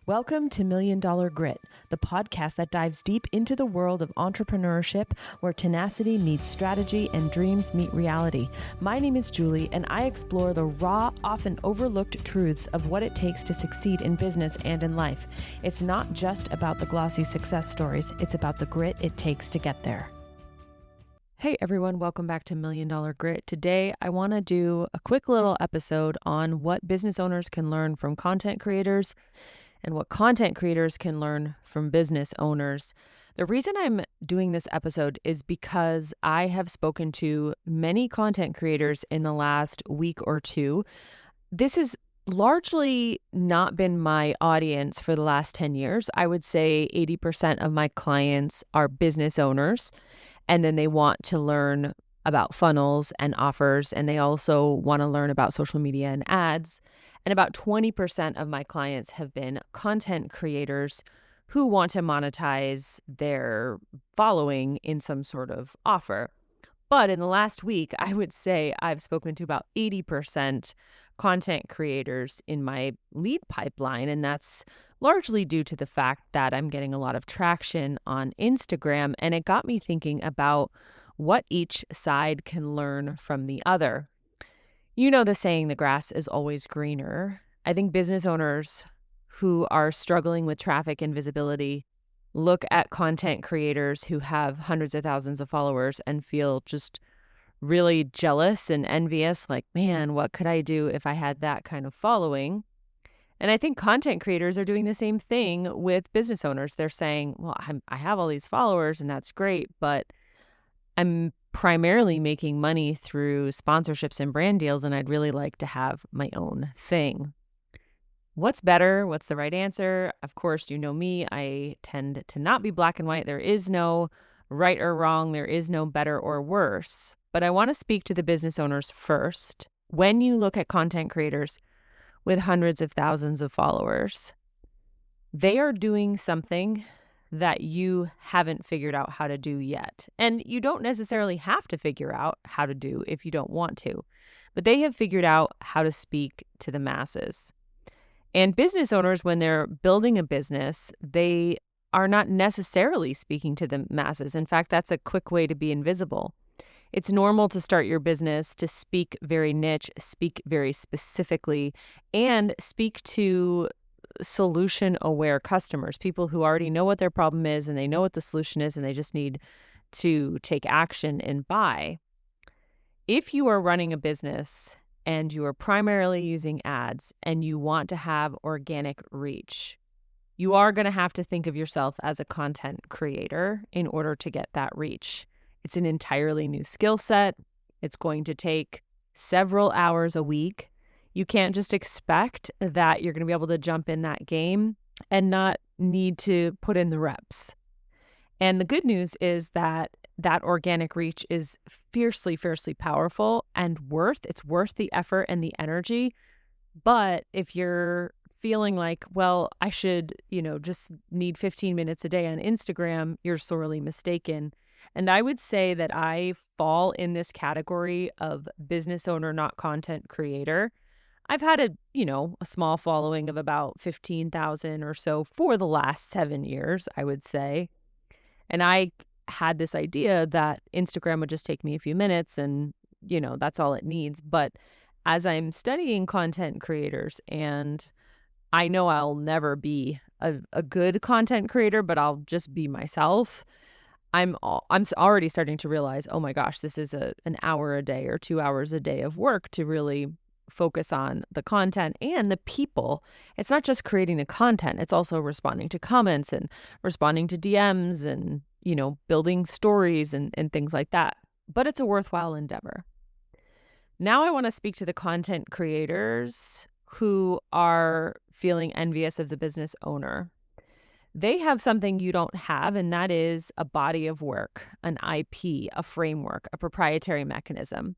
Welcome to Million Dollar Grit, the podcast that dives deep into the world of entrepreneurship where tenacity meets strategy and dreams meet reality. My name is Julie, and I explore the raw, often overlooked truths of what it takes to succeed in business and in life. It's not just about the glossy success stories, it's about the grit it takes to get there. Hey everyone, welcome back to Million Dollar Grit. Today, I want to do a quick little episode on what business owners can learn from content creators and what content creators can learn from business owners. The reason I'm doing this episode is because I have spoken to many content creators in the last week or two. This has largely not been my audience for the last 10 years. I would say 80% of my clients are business owners, and then they want to learn about funnels and offers, and they also want to learn about social media and ads. And about 20% of my clients have been content creators who want to monetize their following in some sort of offer. But in the last week, I would say I've spoken to about 80% content creators in my lead pipeline. And that's largely due to the fact that I'm getting a lot of traction on Instagram. And it got me thinking about what each side can learn from the other. You know the saying, the grass is always greener. I think business owners who are struggling with traffic and visibility look at content creators who have hundreds of thousands of followers and feel just really jealous and envious, like, man, what could I do if I had that kind of following? And I think content creators are doing the same thing with business owners. They're saying, well, I have all these followers and that's great, but I'm primarily making money through sponsorships and brand deals, and I'd really like to have my own thing. What's better? What's the right answer? Of course, you know me. I tend to not be black and white. There is no right or wrong. There is no better or worse. But I want to speak to the business owners first. When you look at content creators with hundreds of thousands of followers, they are doing something that you haven't figured out how to do yet. And you don't necessarily have to figure out how to do if you don't want to, but they have figured out how to speak to the masses. And business owners, when they're building a business, they are not necessarily speaking to the masses. In fact, that's a quick way to be invisible. It's normal to start your business to speak very niche, speak very specifically, and speak to solution-aware customers, people who already know what their problem is and they know what the solution is and they just need to take action and buy. If you are running a business and you are primarily using ads and you want to have organic reach, you are going to have to think of yourself as a content creator in order to get that reach. It's an entirely new skill set. It's going to take several hours a week. You can't just expect that you're going to be able to jump in that game and not need to put in the reps. And the good news is that that organic reach is fiercely powerful and it's worth the effort and the energy. But if you're feeling like, well, I should, just need 15 minutes a day on Instagram, you're sorely mistaken. And I would say that I fall in this category of business owner, not content creator. I've had a small following of about 15,000 or so for the last 7 years, I would say. And I had this idea that Instagram would just take me a few minutes and, that's all it needs. But as I'm studying content creators, and I know I'll never be a good content creator, but I'll just be myself, I'm already starting to realize, oh my gosh, this is an hour a day or 2 hours a day of work to really focus on the content and the people. It's not just creating the content. It's also responding to comments and responding to DMs and, building stories and things like that. But it's a worthwhile endeavor. Now I want to speak to the content creators who are feeling envious of the business owner. They have something you don't have, and that is a body of work, an IP, a framework, a proprietary mechanism.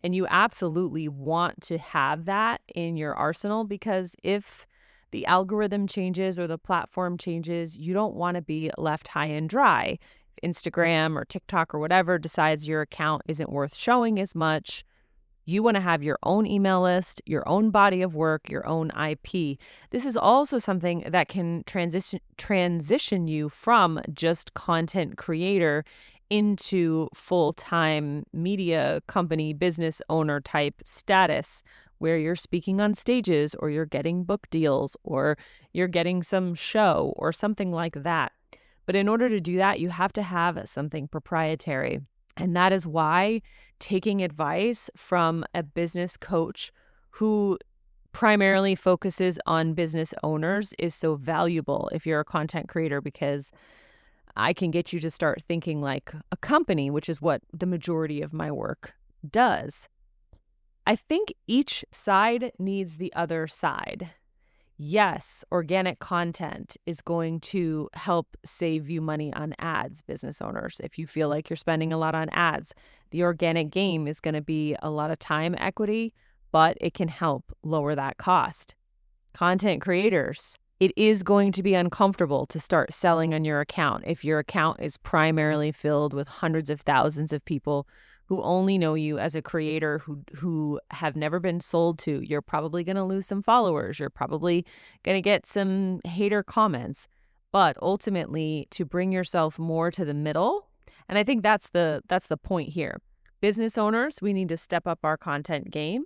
And you absolutely want to have that in your arsenal, because if the algorithm changes or the platform changes, you don't want to be left high and dry. Instagram or TikTok or whatever decides your account isn't worth showing as much, You want to have your own email list, your own body of work, your own IP. This is also something that can transition you from just content creator into full-time media company business owner type status, where you're speaking on stages or you're getting book deals or you're getting some show or something like that. But in order to do that, you have to have something proprietary. And that is why taking advice from a business coach who primarily focuses on business owners is so valuable if you're a content creator, because I can get you to start thinking like a company, which is what the majority of my work does. I think each side needs the other side. Yes, organic content is going to help save you money on ads, business owners. If you feel like you're spending a lot on ads, the organic game is going to be a lot of time equity, but it can help lower that cost. Content creators, it is going to be uncomfortable to start selling on your account if your account is primarily filled with hundreds of thousands of people who only know you as a creator who have never been sold to. You're probably going to lose some followers. You're probably going to get some hater comments. But ultimately, to bring yourself more to the middle, and I think that's the point here. Business owners, we need to step up our content game,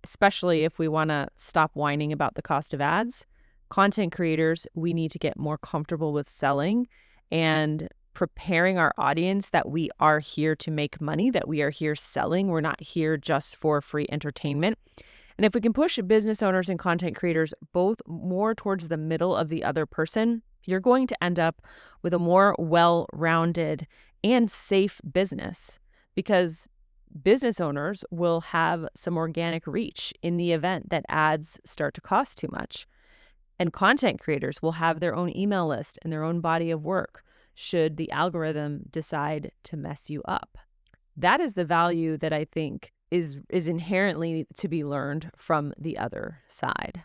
especially if we want to stop whining about the cost of ads. Content creators, we need to get more comfortable with selling and preparing our audience that we are here to make money, that we are here selling. We're not here just for free entertainment. And if we can push business owners and content creators both more towards the middle of the other person, you're going to end up with a more well-rounded and safe business, because business owners will have some organic reach in the event that ads start to cost too much. And content creators will have their own email list and their own body of work should the algorithm decide to mess you up. That is the value that I think is inherently to be learned from the other side.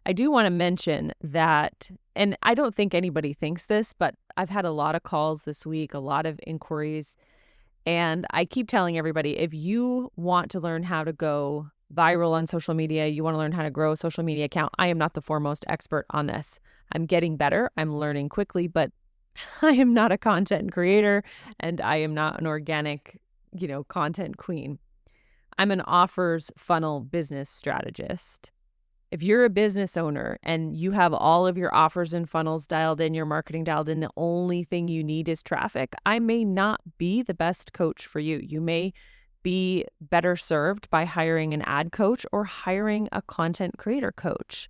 I do want to mention that, and I don't think anybody thinks this, but I've had a lot of calls this week, a lot of inquiries, and I keep telling everybody, if you want to learn how to go viral on social media, you want to learn how to grow a social media account, I am not the foremost expert on this. I'm getting better. I'm learning quickly, but I am not a content creator and I am not an organic, content queen. I'm an offers funnel business strategist. If you're a business owner and you have all of your offers and funnels dialed in, your marketing dialed in, the only thing you need is traffic, I may not be the best coach for you. You may be better served by hiring an ad coach or hiring a content creator coach.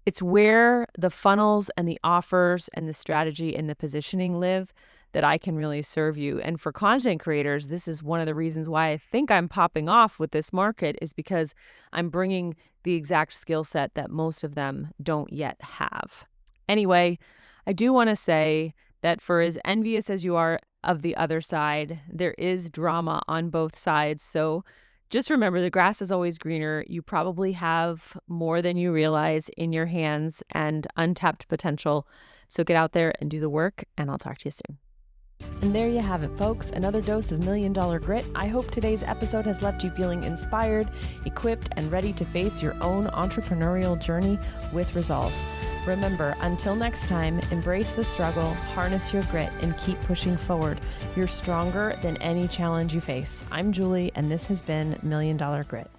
It's where the funnels and the offers and the strategy and the positioning live that I can really serve you. And for content creators, this is one of the reasons why I think I'm popping off with this market, is because I'm bringing the exact skill set that most of them don't yet have. Anyway, I do want to say that for as envious as you are of the other side, there is drama on both sides. So just remember, the grass is always greener. You probably have more than you realize in your hands and untapped potential. So get out there and do the work, and I'll talk to you soon. And there you have it, folks. Another dose of $1 Million Grit. I hope today's episode has left you feeling inspired, equipped, and ready to face your own entrepreneurial journey with resolve. Remember, until next time, embrace the struggle, harness your grit, and keep pushing forward. You're stronger than any challenge you face. I'm Julie, and this has been $1 Million Grit.